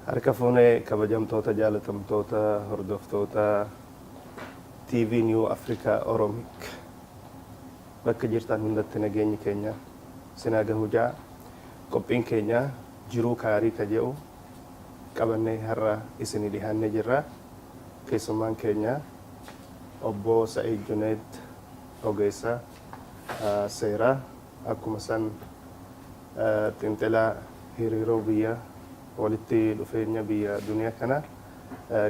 Harka fuunee kabajamtoota jaalatamtoota hordoftoota TV New Africa Oromik bakka jirtan hundatti nageenyi keenya sinaa gahujaa qophiin keenya jiruu gaarii ka jedhu qabannee har'a isinii dhiyaannee jirra. Keessummaan keenya obbo Sa'iid Junayd ogeessa seeraa akkuma san xinxalaa hiriiroo biyya walitti dhufeenya biyya duniyaa kana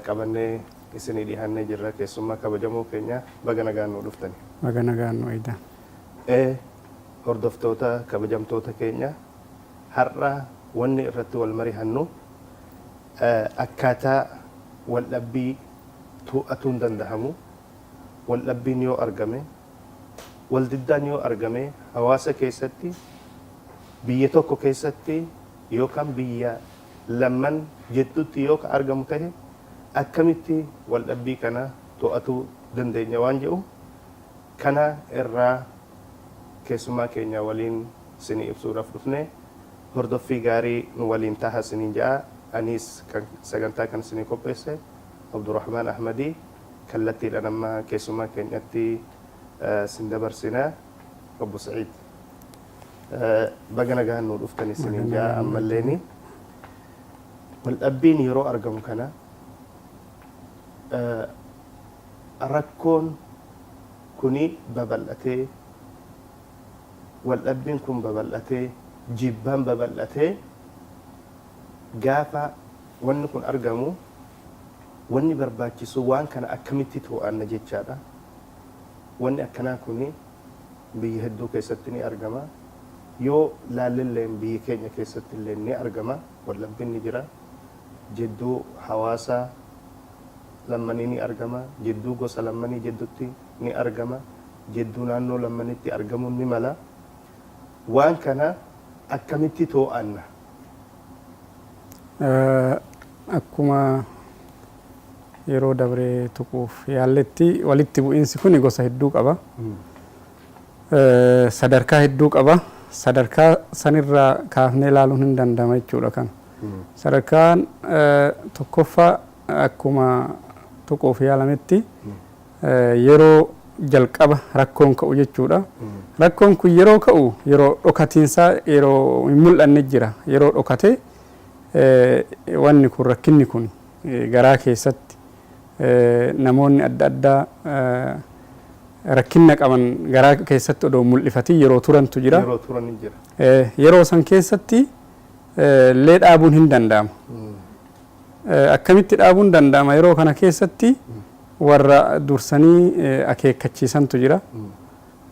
qabannee isinii dhiyaannee jirra. Keessummaa kabajamoo keenya baga nagaan nu dhuftani. Baga nagaan nu eedan. Hordoftoota kabajamtoota keenya har'a wanni irratti wal mari'annu akkaataa waldhabbii to'atuu hin danda'amu. Waldhabbiin yoo argame waldiddaan yoo argame hawaasa keessatti biyya tokko keessatti yookaan biyya lamman jettutti yoo argamu ta'e akkamitti waldhabbii kana to'atuu dandeenya waan jedhu kana irraa keessummaa keenya waliin isinii ibsuudhaaf dhufne. Hordoffii gaarii nu waliin taha isiniin ja'a. Anis sagantaa kan isinii qopheesse Abdurrahmaan Ahmadii kallattiidhaan amma keessummaa keenyatti sin dabarsina. Obbo Sa'iid baga nagaan nu dhuftani isiniin ja'a. Ammalleeni waldhabbiin yeroo argamu kana rakkoon kuni babal'atee waldhabbiin kun babal'atee jibbaan babal'atee gaafa wanni kun argamu wanni barbaachisu waan kana akkamitti to'anna jechaadha. Wanni akkanaa kuni biyya hedduu keessatti ni argama. Yoo laalilleen biyya keenya keessatti illee ni argama. Waldhabbiin ni jira. Jidduu hawaasa lammanii ni argama. Jidduu gosa lammanii jidduutti ni argama. Jidduu naannoo lammanitti argamuun ni mala. Waan kana akkamitti to'anna? Akkuma yeroo dabree tuquuf yaalletti walitti bu'iinsi kun gosa hedduu qaba. Sadarkaa hedduu qaba. Sadarkaa sanirraa kaafnee ilaaluun hin danda'ama jechuudha kana. Sadarkaan tokkoffaa akkuma tuquuf yaalametti yeroo jalqaba rakkoon ka'u jechuudha. Rakkoon kun yeroo ka'u yeroo dhokatiinsaa yeroo hin mul'anne jira. Yeroo dhokate wanni kun rakkinni kun garaa keessatti namoonni adda addaa rakkinna qaban garaa keessatti odoo mul'ifatii yeroo turantu jira. Yeroo san keessatti illee dhaabuun hin danda'amu. Akkamitti dhaabuun danda'ama? Yeroo kana keessatti warra dursanii akeekkachiisantu jira.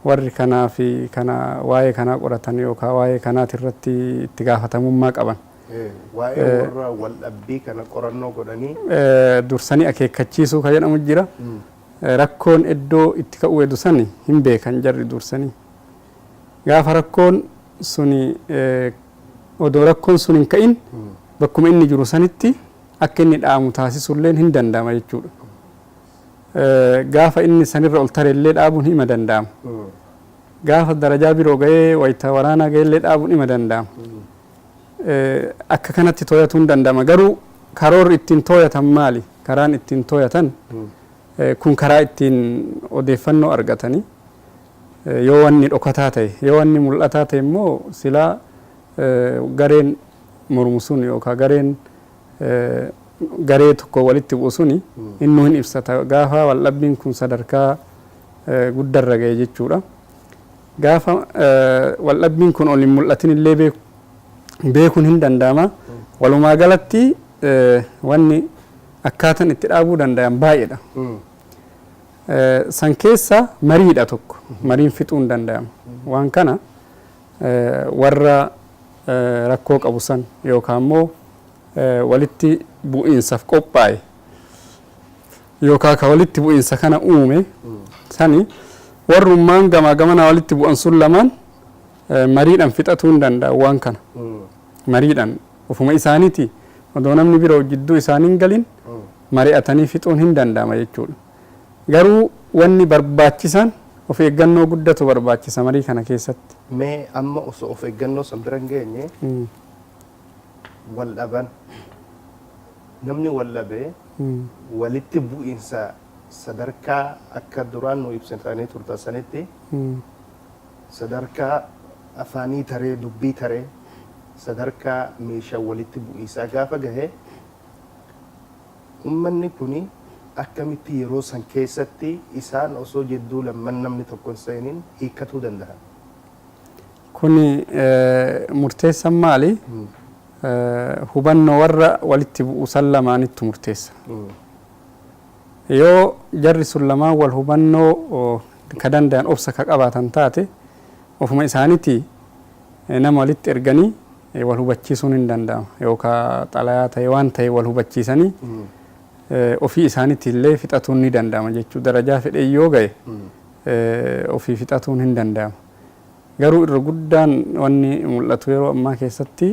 Warri kanaa fi kana waa'ee kanaa qoratan yookaan waa'ee kanaati irratti itti gaafatamummaa qaban. Waa'ee warra waldhabbii kana qorannoo godhanii dursanii akeekkachiisuu kan jedhamu jira. Rakkoon iddoo itti ka'uu edu sani hin beekan jarri dursanii. Gaafa rakkoon suni odoo rakkoon sun hin ka'in bakkuma inni jiru sanitti akka inni dhaamu taasisullee hin danda'ama jechuudha. Gaafa inni sanirra ol tarellee dhaabuun hima danda'ama. Gaafa darajaa biroo ga'ee wayita waraanaa ga'ellee dhaabuun hima danda'ama. Akka kanatti to'atuu hin danda'ama. Garuu karoorri ittiin to'atan maali? Karaan ittiin to'atan kun karaa ittiin odeeffannoo argatanii yoo wanni dhokataa ta'e yoo wanni mul'ataa ta'e immoo silaa gareen mormu sun yookaan garee tokko walitti bu'u suni innuu hin ibsata. Gaafa waldhabbiin kun sadarkaa guddarra ga'e jechuudha. Gaafa waldhabbiin kun ol hin mul'atin illee beekuun hin danda'ama. Walumaa galatti wanni akkaataan itti dhaabuu danda'an baay'eedha. San keessa mariidha tokko. Mariin fixuu hin danda'ama. Waan kana warra rakkoo qabu san yookaan immoo walitti bu'iinsaaf qophaa'e yookaan ka walitti bu'iinsa kana uume sani warrummaan gamaa gamana walitti bu'an sun lamaan mariidhaan fixatuu hin danda'u waan kana. Mariidhaan ofuma isaaniiti odoo namni biroo jidduu isaanii hin galin mari'atanii fixuun hin danda'ama jechuudha. Garuu wanni barbaachisan of eeggannoo guddatu barbaachisa marii kana keessatti. Mee amma osoo of eeggannoo san bira hin geenye wal dhaban namni wal dhabee walitti bu'iinsa sadarkaa akka duraan nu ibsitanii turtan sanitti sadarkaa afaanii taree dubbii taree sadarkaa meeshaa walitti bu'iinsaa gaafa gahe ummanni kuni akkamitti yeroo san keessatti isaan osoo jidduu lamman namni tokko hin seeniin hiikkatuu danda'a. Kuni murteessan maali? Hubannoo warra walitti bu'uusan lamaanitti murteessa. Yoo jarri sun lamaan wal hubannoo ka danda'an obsa ka qabaatan taate ofuma isaaniiti nama walitti erganii wal hubachiisuun hin danda'ama. Yookaan xalayaa ta'e waan ta'e wal hubachiisanii ofii isaaniitti illee fixatuun ni danda'ama jechuudha. Darajaa fedhee yoo ga'e ofii fixatuun hin danda'ama. Garuu irra guddaan wanni mul'atu yeroo ammaa keessatti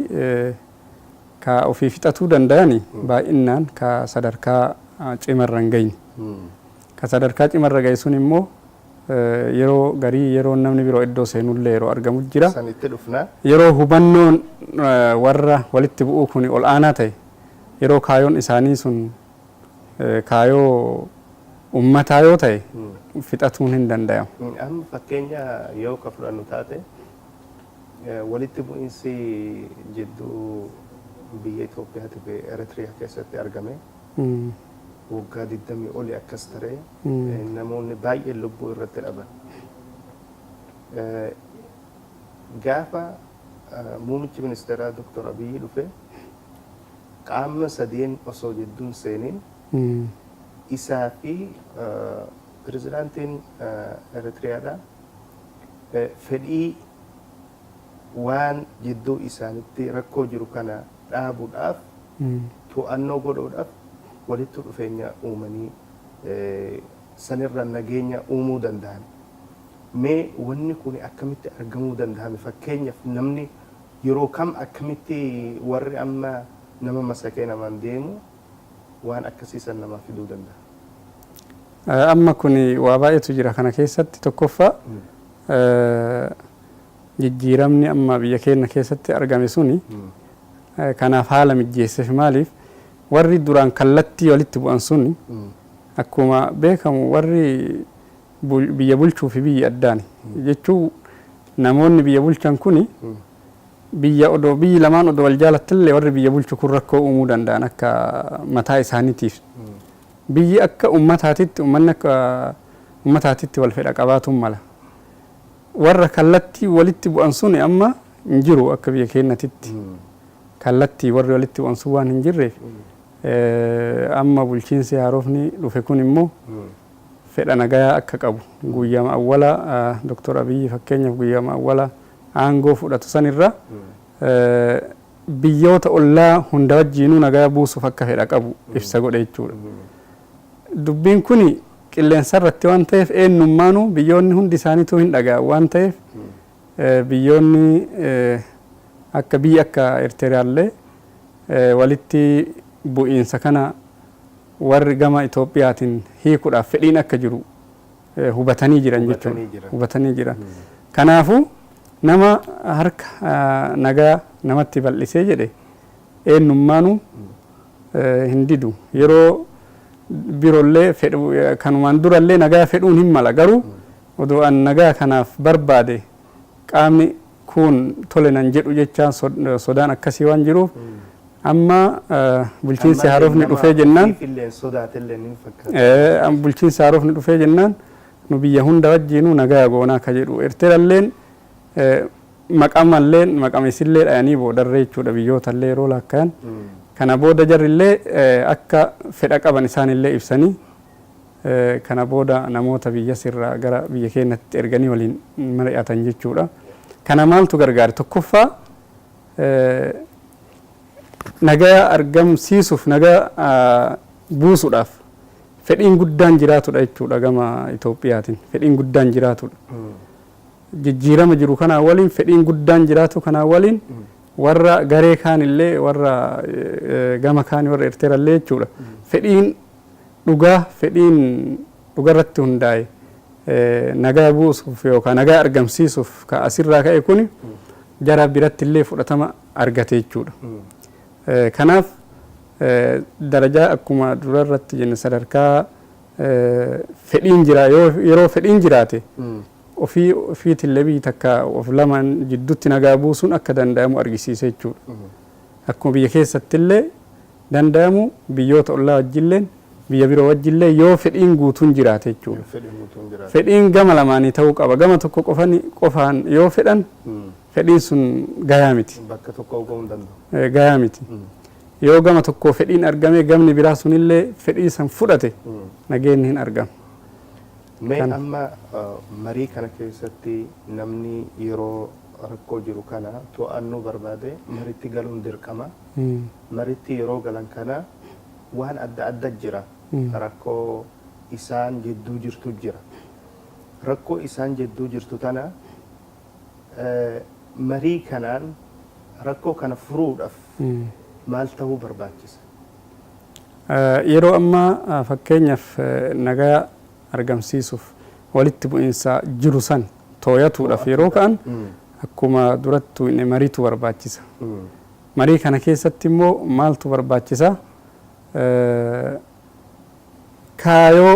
ka ofii fixatuu danda'ani baay'inaan ka sadarkaa cimarra hin geenye. Ka sadarkaa cimarra ga'e sun immoo yeroo garii yeroo namni biroo iddoo seenullee yeroo argamu jira. Sanitti dhufna. Yeroo hubannoon warra walitti bu'uu kun ol aanaa ta'e yeroo kaayoon isaanii sun kaayoo ummataa yoo ta'e fixatuun hin danda'amu. Amma fakkeenya yoo ka fudhannu taate walitti bu'iinsi jidduu biyya Itoophiyaa fi Eritiriyaa keessatti argame waggaa 20 oli akkas taree namoonni baay'een lubbuu irratti dhaban. Gaafa muummichi ministeeraa Dr. Abiyyi dhufe qaama sadeen osoo jidduun seeniin isaa fi pirezidaantiin Eritiriyaadha fedhii waan jidduu isaanitti rakkoo jiru kana dhaabuudhaaf to'annoo godhuudhaaf walitti dhufeenya uumanii sanirra nageenya uumuu danda'an. Mee wanni kun akkamitti argamuu danda'ame? Fakkeenyaaf namni yeroo kam akkamitti warri amma nama masakee namaan deemu waan akkasiisan nama fiduu danda'a? Amma kun waa baay'eetu jira kana keessatti. Tokkoffaa jijjiiramni amma biyya keenya keessatti argame suni kanaaf haala mijjeesseef maaliif warri duraan kallattii walitti bu'an suni akkuma beekamu warri biyya bulchuu fi biyya addaani jechuu namoonni biyya bulchan kuni biyyi lamaan odoo wal jaalattillee warri biyya bulchu kun rakkoo uumuu danda'an akka mataa isaaniitiif. Biyyi akka ummataatitti ummanni akka ummataatitti wal fedha qabaatuun mala. Warra kallattii walitti bu'an sun amma hin jiru akka biyya keenyatitti. Kallattii warri walitti bu'an sun waan hin jirreef amma bulchiinsi haarofni dhufe kun immoo fedha nagayaa akka qabu guyyaama awwala Dr. Abiyyi fakkeenyaaf guyyaama awwala aangoo fudhatu sanirra biyyoota ollaa hunda wajjiinuu nagaa buusuuf akka fedha qabu ibsa godhe jechuudha. Dubbiin kun qilleensa irratti waan ta'eef eenyummaanuu biyyoonni hundi isaaniituu hin dhaga'a waan ta'eef biyyoonni akka biyya akka Eertiriyaallee walitti bu'iinsa kana warri gama Itoophiyaatiin hiikuudhaaf fedhiin akka jiru hubatanii jiran jechuudha. Hubatanii jiran. Kanaafuu nama harka nagaa namatti bal'isee jedhe eenyummaanuu hin didu. Yeroo birollee kanumaan durallee nagaa fedhuun hin mala garuu odoo an nagaa kanaaf barbaade qaamni kun tole nan jedhu jechaan sodaan akkasii waan jiruuf amma bulchiinsi haarofni dhufee jennaan bulchiinsi haarofni dhufee jennaan nu biyya hunda wajjiinuu nagaa goonaa ka jedhu Eertiraalleen maqameessillee dhayanii boodarree jechuudha biyyootallee yeroo laakkayan. Kana booda jarrillee akka fedha qaban isaanillee ibsanii kana booda namoota biyya sirraa gara biyya keenyatti erganii waliin mari'atan jechuudha. Kana maaltu gargaare? Tokkoffaa nagaa argamsiisuuf nagaa buusuudhaaf fedhiin guddaan jiraatudha jechuudha gama Itoophiyaatiin. Fedhiin guddaan jiraatudha. Jijjiirama jiru kanaa waliin fedhiin guddaan jiraatu kanaa waliin warra garee kaanillee warra gama kaanii warra Eertiraallee jechuudha. Fedhiin dhugaa irratti hundaa'e nagaa buusuuf yookaan nagaa argamsiisuuf ka asirraa ka'e kuni jara biratti illee fudhatama argate jechuudha. Kanaaf darajaa akkuma durarratti jenne sadarkaa fedhiin jira yeroo fedhiin jiraate ofiitillee biyyi takka of lamaan jidduutti nagaa buusuun akka danda'amu argisiise jechuudha. Akkuma biyya keessatti illee danda'amu biyyoota ollaa wajjilleen biyya biroo wajjillee yoo fedhiin guutuun jiraate jechuudha. Fedhiin gama lamaanii ta'uu qaba. Gama tokko qofaan yoo fedhan fedhiin sun gayaa miti. Bakka tokko ga'uu hin danda'u. Gayaa miti. Yoo gama tokko fedhiin argame gamni biraa sunillee fedhii san fudhate nageenyi hin argamu. Mee amma marii kana keessatti namni yeroo rakkoo jiru kana to'annoo barbaade maritti galuun dirqama. Maritti yeroo galan kana waan adda adda jira. Rakkoo isaan jidduu jirtu jira. Rakkoo isaan jidduu jirtu tana marii kanaan rakkoo kana furuudhaaf maal ta'uu barbaachisa? Yeroo ammaa fakkeenyaaf nagaa argamsiisuuf walitti bu'iinsa jiru san tooyatuudhaaf yeroo ka'an akkuma durattu mariitu barbaachisa. Marii kana keessatti immoo maaltu barbaachisa? Kaayoo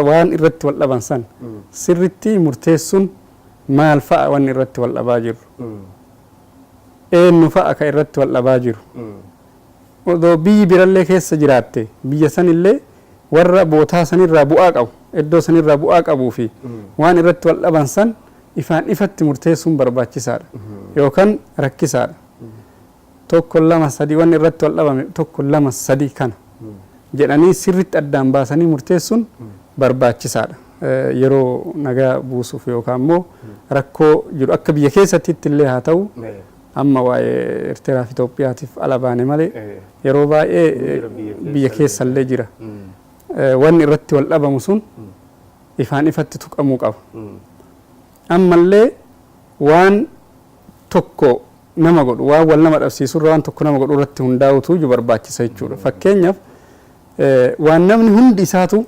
waan irratti wal dhaban san sirritti murteessuun maal fa'a waan irratti wal dhabaa jiru? Eenyu fa'a ka irratti wal dhabaa jiru? Odoo biyyi birallee keessa jiraatte biyya sanillee warra bootaa sanirraa bu'aa qabu iddoo sanirraa bu'aa qabuu fi waan irratti wal dhaban san ifaan ifatti murteessuun barbaachisaadha yookaan rakkisaadha. Tokko lama sadii waan irratti wal dhabame tokko lama sadii kana jedhanii sirritti addaan baasanii murteessuun barbaachisaadha. Yeroo nagaa buusuuf yookaan immoo rakkoo jiru akka biyya keessatti illee haa ta'u amma waa'ee Eertiraa fi Itoophiyaatiif ala baane malee yeroo baay'ee biyya keessallee jira. Wanni irratti wal dhabamu sun ifaan ifatti tuqamuu qaba. Ammallee waan tokko nama godhu waan wal nama dhabsiisurra waan tokko nama godhu irratti hundaa'utu barbaachisa jechuudha. Fakkeenyaaf waan namni hundi isaatu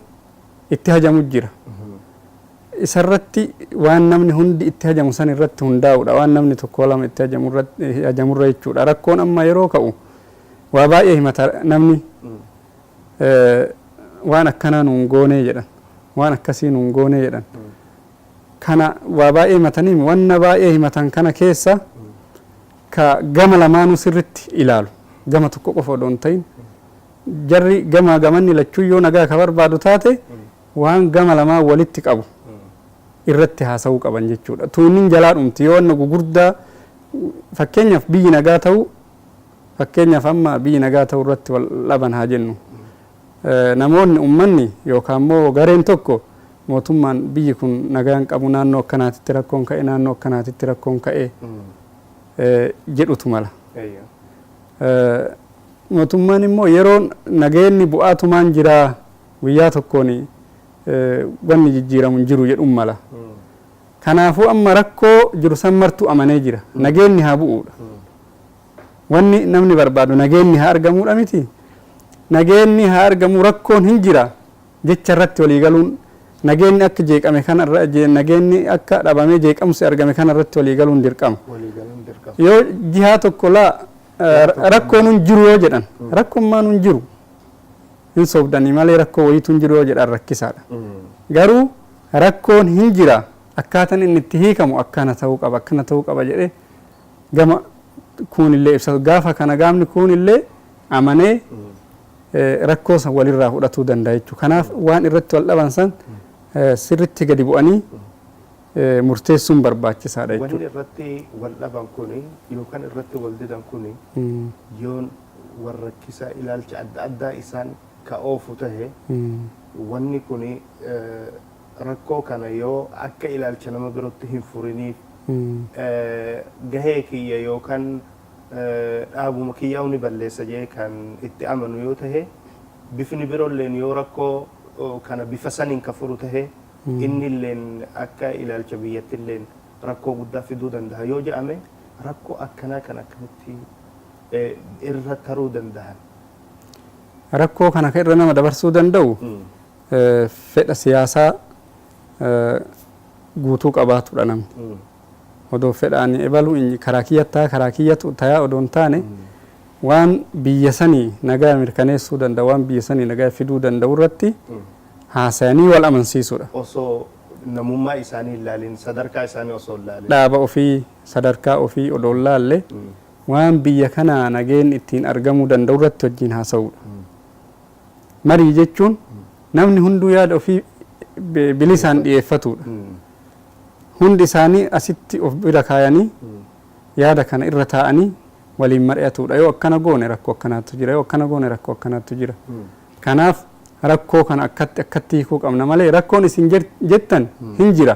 itti hajamu jira. Isarratti waan namni hundi itti hajamu san irratti hundaa'uudha. Waan namni tokko lama itti hajamurra jechuudha. Rakkoon amma yeroo ka'u waa baay'ee himata namni waan akkanaa nuun goonee jedhan waan akkasii nuun goonee jedhan kana waa baay'ee himatanii wanna baay'ee himatan kana keessa ka gama lamaanuu sirritti ilaalu gama tokko qofa odoo hin ta'in jarri gama gamanni lachuu yoo nagaa ka barbaadu taate waan gama lamaa walitti qabu irratti haasa'uu qaban jechuudha. Tuunnin jalaa dhumti yoo wanna gugurdaa fakkeenyaaf biyyi nagaa ta'u fakkeenyaaf amma biyyi nagaa ta'u irratti wal dhaban haa jennu. Namoonni ummanni yookaan immoo gareen tokko mootummaan biyyi kun nagaan qabu naannoo akkanaatitti rakkoon ka'e naannoo akkanaatitti rakkoon ka'e jedhutu mala. Mootummaan immoo yeroo nageenni bu'aatumaan jiraa guyyaa tokkoon wanni jijjiiramu hin jiru jedhuun mala. Kanaafuu amma rakkoo jiru san martuu amanee jira. Nageenni haa bu'uudha. Wanni namni barbaadu nageenni haa argamuudha miti. Nageenni haa argamu rakkoon hin jira jecha irratti walii galuun nageenni akka jeeqame kana nageenni akka dhabamee jeeqamsi argame kana irratti walii galuun dirqama. Yoo jihaa tokko laa rakkoon hin jiru yoo jedhan rakkoon maan hin jiru hin sobdanii malee rakkoo wayiitu hin jiru yoo jedhan rakkisaadha. Garuu rakkoon hin jira akkaataan inni itti hiikamu akkana ta'uu qaba jedhee gama kuunillee ibsatu gaafa kana gaafni kuunillee amanee rakkoo san walirraa fudhatuu danda'a jechuudha. Kanaaf waan irratti wal dhaban san sirritti gadi bu'anii murteessuun barbaachisaadha jechuudha. Wanni irratti wal dhaban kuni yookaan irratti wal didan kuni yoon warra rakkisaa ilaalcha adda addaa isaan ka'oofu tahe wanni kuni rakkoo kana yoo akka ilaalcha nama birootti hin furiniif gahee kiyya yookaan dhaabuma kiyyaa'u ni balleessa jee kan itti amanu yoo tahe bifni biroolleen yoo rakkoo kana bifa saniin ka furu tahe innilleen akka ilaalcha biyyattilleen rakkoo guddaa fiduu danda'a yoo jedhame rakkoo akkanaa kan akkamitti irra taruu danda'an. Rakkoo kana kan irra nama dabarsuu danda'u fedha siyaasaa guutuu qabaatudha namni. Odoo fedhaan ebalu inni karaa kiyyattaa karaa kiyyatu tayaa odoon taane waan biyya sanii nagaa mirkaneessuu danda'u waan biyya sanii nagaa fiduu danda'u irratti haasayanii wal amansiisudha. Osoo namummaa isaanii ilaalin sadarkaa isaanii osoo ilaalin dhaaba ofii sadarkaa ofii odoo laalle waan biyya kana nageen ittiin argamuu danda'u irratti wajjin haasa'udha. Marii jechuun namni hunduu yaada ofii bilisaan dhiyeeffatudha. Hundi isaanii asitti of bira kaayanii yaada kana irra taa'anii waliin mari'atudha. Yoo akkana goone rakkoo akkanaatu jira, yoo akkana goone rakkoo akkanaatu jira. Kanaaf rakkoo kana akkatti hiikuu qabna malee rakkoon isin jettan hin jira.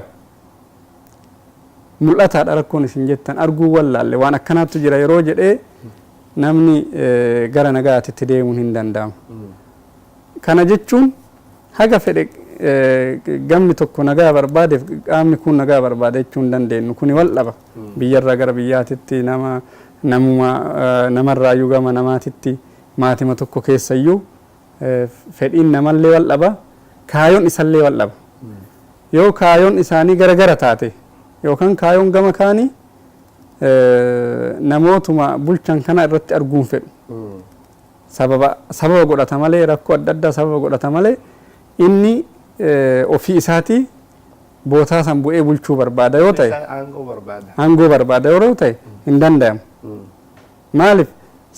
Mul'ataadha rakkoon isin jettan arguu wallaalle waan akkanaatu jira yeroo jedhee namni gara nagaatitti deemuun hin danda'amu. Kana jechuun haga fedhe gamni tokko nagaa barbaadeef qaamni kun nagaa barbaade jechuun hin dandeenyu. Kuni wal dhaba. Biyyarraa gara biyyaatitti namarraayyuu gama namaatitti maatima tokko keessayyuu fedhiin namallee wal dhaba. Kaayoon isallee wal dhaba. Yoo kaayoon isaanii gara taate yookaan kaayoon gama kaanii namootuma bulchan kana irratti arguun fedhu. Sababa godhata malee rakkoo adda addaa sababa godhata malee inni ofii isaatii bootaa san bu'ee bulchuu barbaada yoo ta'e aangoo barbaada yeroo ta'e hin danda'amu. Maaliif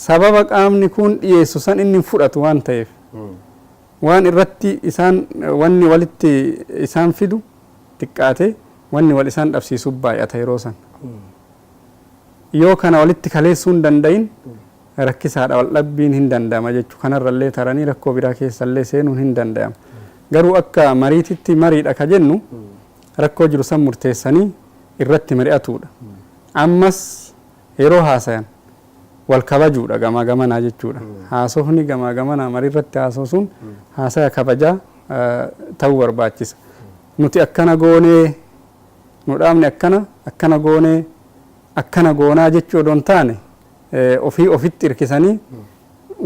sababa qaamni kun dhiyeessu san inni fudhatu waan ta'eef waan irratti isaan wanni walitti isaan fidu xiqqaate wanni wal isaan dhabsiisu baay'ata yeroo san. Yoo kana walitti kaleessuu hin danda'in rakkisaadha wal dhabbiin hin danda'ama jechuu kanarrallee taranii rakkoo biraa keessallee seenuun hin danda'amu. Garuu akka mariititti mariidha ka jennu rakkoo jiru san murteessanii irratti mari'atuudha. Ammas yeroo haasayan wal kabajuudha gamaa gamanaa jechuudha. Haasofni gamaa gamanaa marii irratti haasosuun haasaya kabajaa ta'uu barbaachisa. Nuti akkana goonee nu dhaabne akkana goonee akkana goonaa jechuu odoon taane ofitti hirkisanii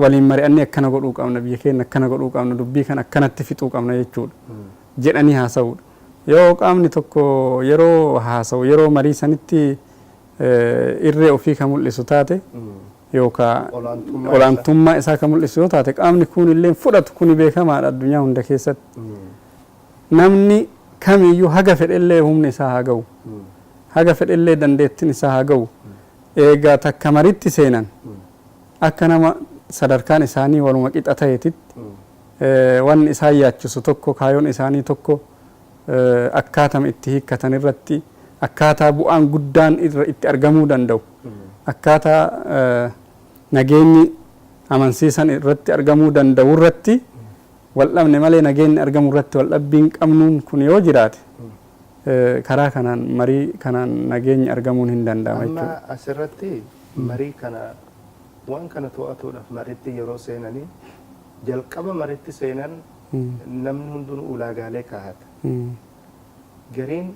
waliin mari'annee akkana godhuu qabna biyya keenya akkana godhuu qabna dubbii kana akkanatti fixuu qabna jechuudha jedhanii haasa'uudha. Yoo qaamni tokko yeroo haasa'u yeroo marii sanitti irree ofii kan mul'isu taate yookaan olaantummaa isaa kan mul'isu yoo taate qaamni kun illee fudhatu kuni beekamaadha addunyaa hunda keessatti. Namni kamiyyuu haga fedhellee humni isaa haa ga'u haga fedhellee dandeettiin isaa haa ga'u eegaa takka maritti seenan akka nama sadarkaan isaanii waluma qixa ta'eetitti wanni isaan yaachisu tokko kaayoon isaanii tokko akkaatama itti hiikkatan irratti akkaataa bu'aan guddaan itti argamuu danda'u akkaataa nageenyi amansiisan irratti argamuu danda'u irratti wal dhabne malee nageenyi argamu irratti wal dhabbiin qabnuun kun yoo jiraate karaa kanaan marii kanaan nageenyi argamuun hin danda'ama jechuudha. Amma asirratti marii kana waan kana to'atuudhaaf mariitti yeroo seenanii jalqaba mariitti seenan namni hundinuu ulaagaalee kaa'ata. Gariin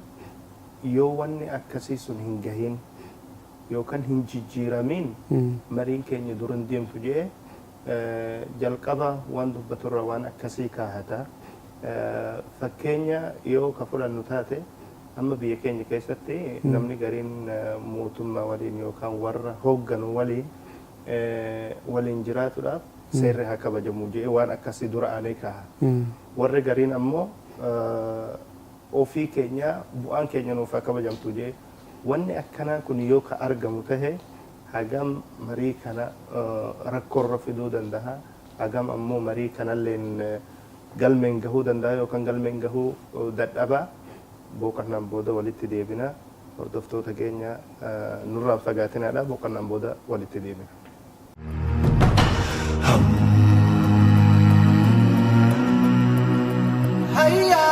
yoo wanni akkasii sun hin gahin yookaan hin jijjiiramiin mariin keenya dura hin deemtu jedhee jalqaba waan dubbaturra waan akkasii kaa'ata. Fakkeenya yoo ka fudhannu taate amma biyya keenya keessatti namni gariin mootummaa waliin yookaan warra hoogganu waliin jiraatuudhaaf seerri haa kabajamu jedhee waan akkasii dura aanee kaa'a. Warri gariin ammoo ofii keenya bu'aan keenya nuuf haa kabajamtu jedhee wanni akkanaa kun yoo ka argamu tahe hagam marii kana rakkoorra fiduu danda'a hagam ammoo marii kanalleen galmeen gahuu danda'a yookaan galmeen gahuu dadhabaa boqonnaan booda walitti deebina hordoftoota keenya nurraa fagaatinaadha boqonnaan booda walitti deebina. Hayya